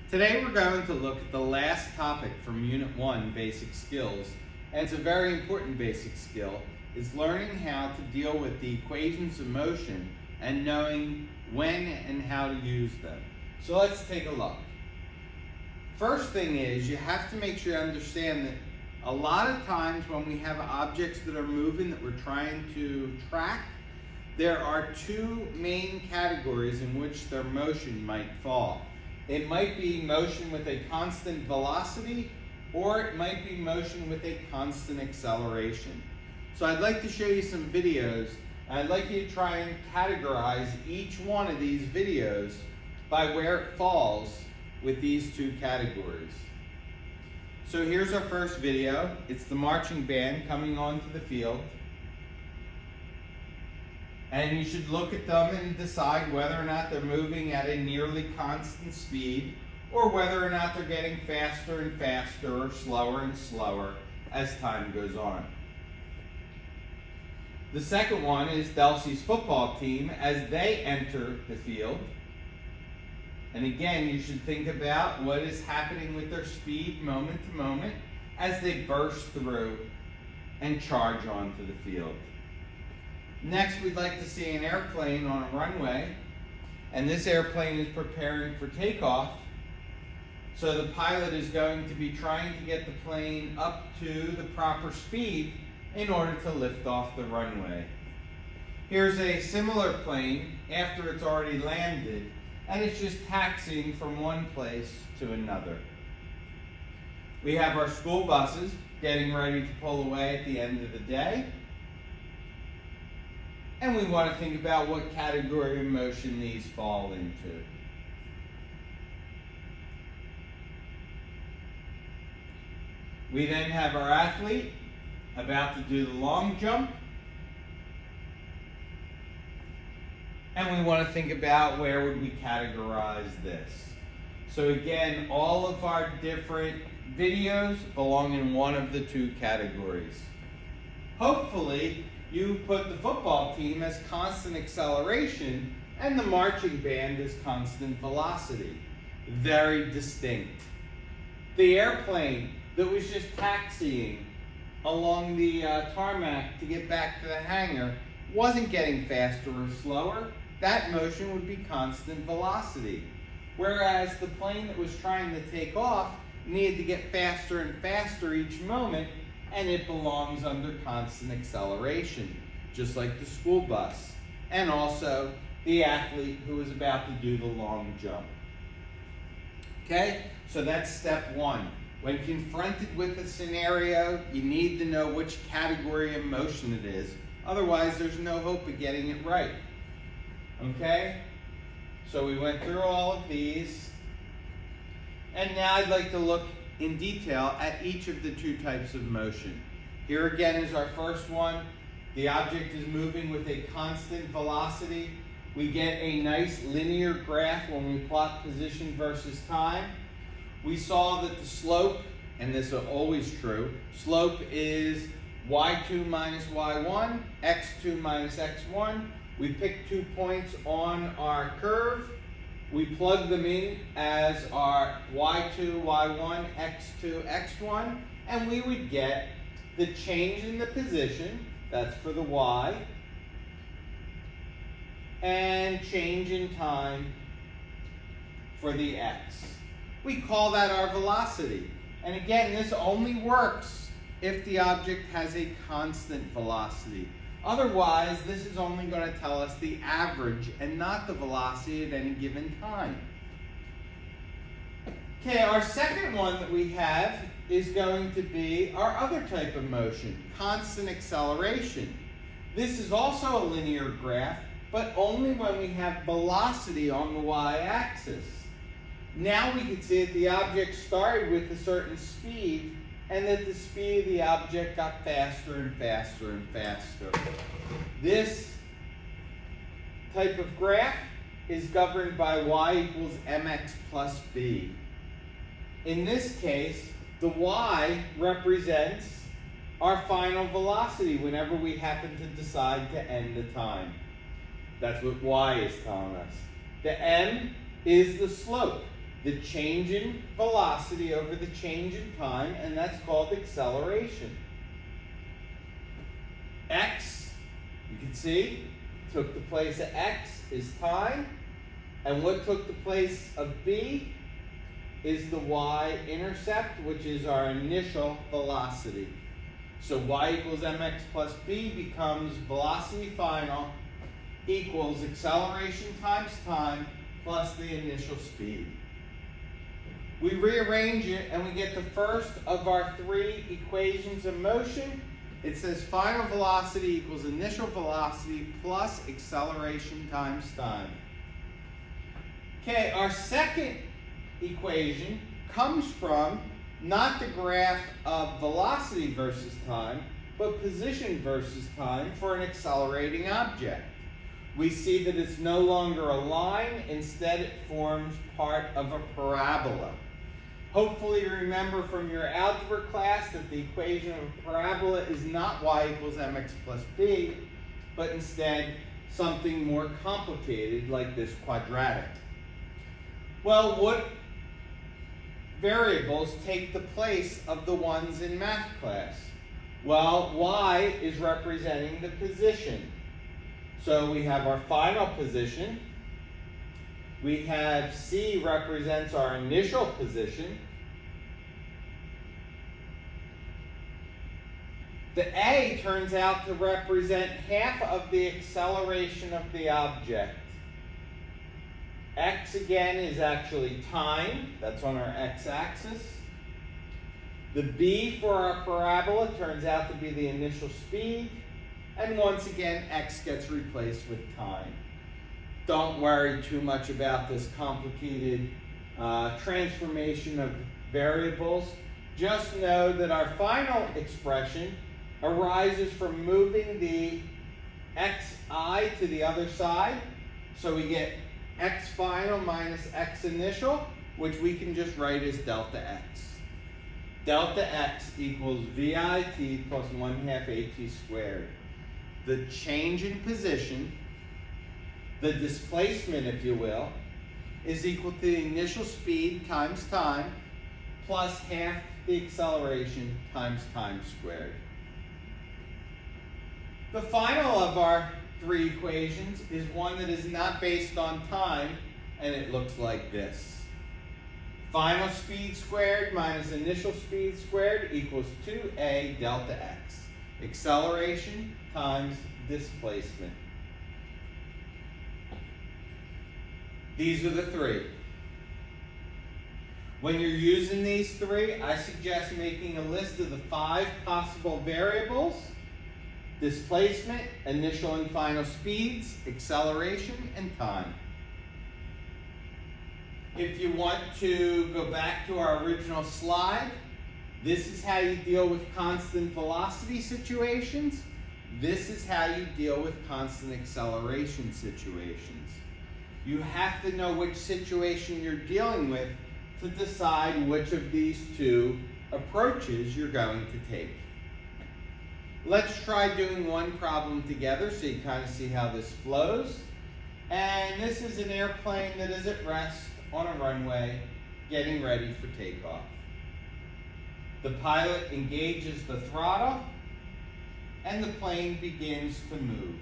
Today we're going to look at the last topic from Unit 1, Basic Skills, and it's a very important basic skill. It's learning how to deal with the equations of motion and knowing when and how to use them. So let's take a look. First thing is, you have to make sure you understand that a lot of times when we have objects that are moving that we're trying to track, there are two main categories in which their motion might fall. It might be motion with a constant velocity, or it might be motion with a constant acceleration. So I'd like to show you some videos, and I'd like you to try and categorize each one of these videos by where it falls with these two categories. So here's our first video. It's the marching band coming onto the field. And you should look at them and decide whether or not they're moving at a nearly constant speed, or whether or not they're getting faster and faster or slower and slower as time goes on. The second one is Delsey's football team as they enter the field. And again, you should think about what is happening with their speed moment to moment as they burst through and charge onto the field. Next, we'd like to see an airplane on a runway, and this airplane is preparing for takeoff. So the pilot is going to be trying to get the plane up to the proper speed in order to lift off the runway. Here's a similar plane after it's already landed, and it's just taxiing from one place to another. We have our school buses getting ready to pull away at the end of the day. And we want to think about what category of motion these fall into. We then have our athlete about to do the long jump. And we want to think about where would we categorize this. So again, all of our different videos belong in one of the two categories. Hopefully, you put the football team as constant acceleration and the marching band as constant velocity. Very distinct. The airplane that was just taxiing along the tarmac to get back to the hangar wasn't getting faster or slower. That motion would be constant velocity. Whereas the plane that was trying to take off needed to get faster and faster each moment, and it belongs under constant acceleration, just like the school bus, and also the athlete who is about to do the long jump. Okay, so that's step one. When confronted with a scenario, you need to know which category of motion it is. Otherwise, there's no hope of getting it right. Okay, so we went through all of these, and now I'd like to look in detail at each of the two types of motion. Here again is our first one. The object is moving with a constant velocity. We get a nice linear graph when we plot position versus time. We saw that the slope, and this is always true, slope is y2 minus y1, x2 minus x1. We pick 2 points on our curve. We plug them in as our y2, y1, x2, x1, and we would get the change in the position, that's for the y, and change in time for the x. We call that our velocity. And again, this only works if the object has a constant velocity. Otherwise, this is only going to tell us the average and not the velocity at any given time. Okay, our second one that we have is going to be our other type of motion, constant acceleration. This is also a linear graph, but only when we have velocity on the y-axis. Now we can see that the object started with a certain speed, and that the speed of the object got faster and faster and faster. This type of graph is governed by y equals mx plus b. In this case, the y represents our final velocity whenever we happen to decide to end the time. That's what y is telling us. The m is the slope. the change in velocity over the change in time, and that's called acceleration. X, you can see, took the place of x is time, and what took the place of b is the y-intercept, which is our initial velocity. So y equals mx plus b becomes velocity final equals acceleration times time plus the initial speed. We rearrange it and we get the first of our three equations of motion. It says final velocity equals initial velocity plus acceleration times time. Okay, our second equation comes from not the graph of velocity versus time, but position versus time for an accelerating object. We see that it's no longer a line, instead it forms part of a parabola. Hopefully you remember from your algebra class that the equation of a parabola is not y equals mx plus b, but instead something more complicated like this quadratic. Well, what variables take the place of the ones in math class? Well, y is representing the position. So we have our final position. We have c represents our initial position. The a turns out to represent half of the acceleration of the object. X again is actually time, that's on our x-axis. The b for our parabola turns out to be the initial speed. And once again, x gets replaced with time. Don't worry too much about this complicated transformation of variables. Just know that our final expression arises from moving the xi to the other side. So we get x final minus x initial, which we can just write as delta x. Delta x equals VIT plus 1/2 AT squared. The change in position, the displacement, if you will, is equal to the initial speed times time plus half the acceleration times time squared. The final of our three equations is one that is not based on time, and it looks like this. Final speed squared minus initial speed squared equals 2a delta x. Acceleration times displacement. These are the three. When you're using these three, I suggest making a list of the 5 possible variables: displacement, initial and final speeds, acceleration, and time. If you want to go back to our original slide, this is how you deal with constant velocity situations. This is how you deal with constant acceleration situations. You have to know which situation you're dealing with to decide which of these two approaches you're going to take. Let's try doing one problem together so you kind of see how this flows. And this is an airplane that is at rest on a runway, getting ready for takeoff. The pilot engages the throttle, and the plane begins to move.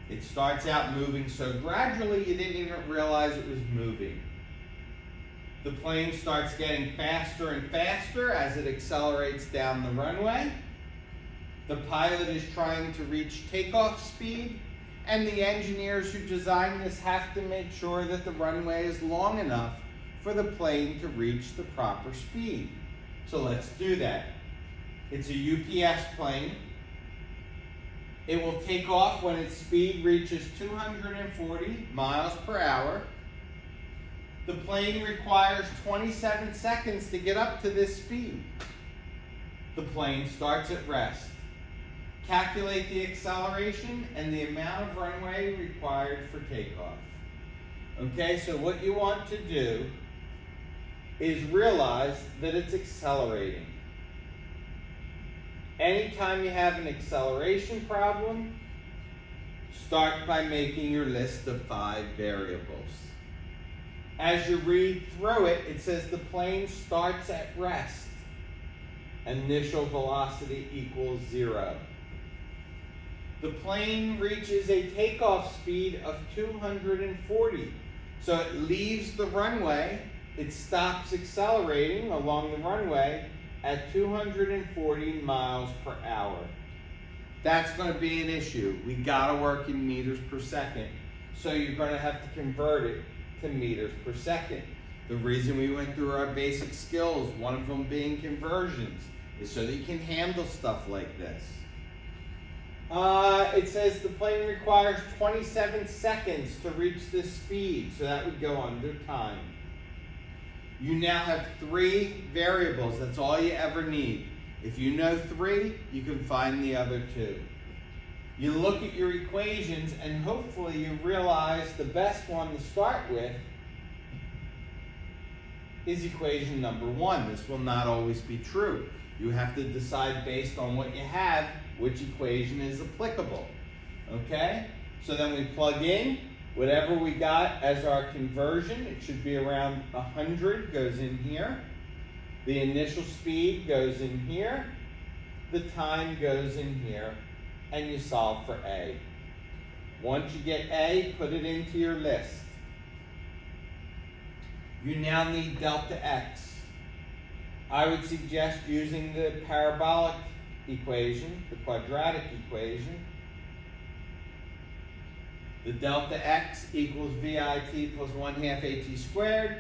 It starts out moving so gradually you didn't even realize it was moving. The plane starts getting faster and faster as it accelerates down the runway. The pilot is trying to reach takeoff speed, and the engineers who designed this have to make sure that the runway is long enough for the plane to reach the proper speed. So let's do that. It's a UPS plane. It will take off when its speed reaches 240 miles per hour. The plane requires 27 seconds to get up to this speed. The plane starts at rest. Calculate the acceleration and the amount of runway required for takeoff. Okay, so what you want to do is realize that it's accelerating. Anytime you have an acceleration problem, start by making your list of 5 variables. As you read through it, it says the plane starts at rest. Initial velocity equals 0. The plane reaches a takeoff speed of 240. So it leaves the runway, it stops accelerating along the runway at 240 miles per hour. That's going to be an issue. We got to work in meters per second. So you're going to have to convert it to meters per second. The reason we went through our basic skills, one of them being conversions, is so that you can handle stuff like this. It says the plane requires 27 seconds to reach this speed, so that would go under time. You now have 3 variables. That's all you ever need. If you know 3, you can find the other 2. You look at your equations and hopefully you realize the best one to start with is equation number 1. This will not always be true. You have to decide based on what you have which equation is applicable. Okay? So then we plug in whatever we got as our conversion. It should be around 100 goes in here. The initial speed goes in here. The time goes in here. And you solve for A. Once you get A, put it into your list. You now need delta x. I would suggest using the parabolic equation, the quadratic equation. The delta x equals VIT plus 1/2 AT squared.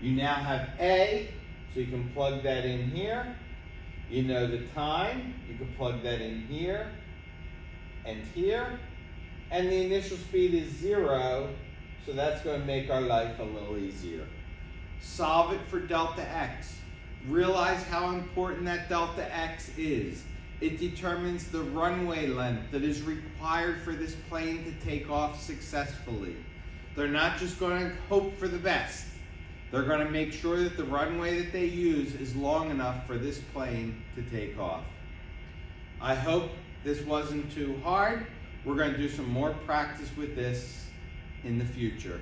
You now have A, so you can plug that in here. You know the time, you can plug that in here and here. And the initial speed is 0, so that's going to make our life a little easier. Solve it for delta x. Realize how important that delta x is. It determines the runway length that is required for this plane to take off successfully. They're not just going to hope for the best. They're going to make sure that the runway that they use is long enough for this plane to take off. I hope this wasn't too hard. We're going to do some more practice with this in the future.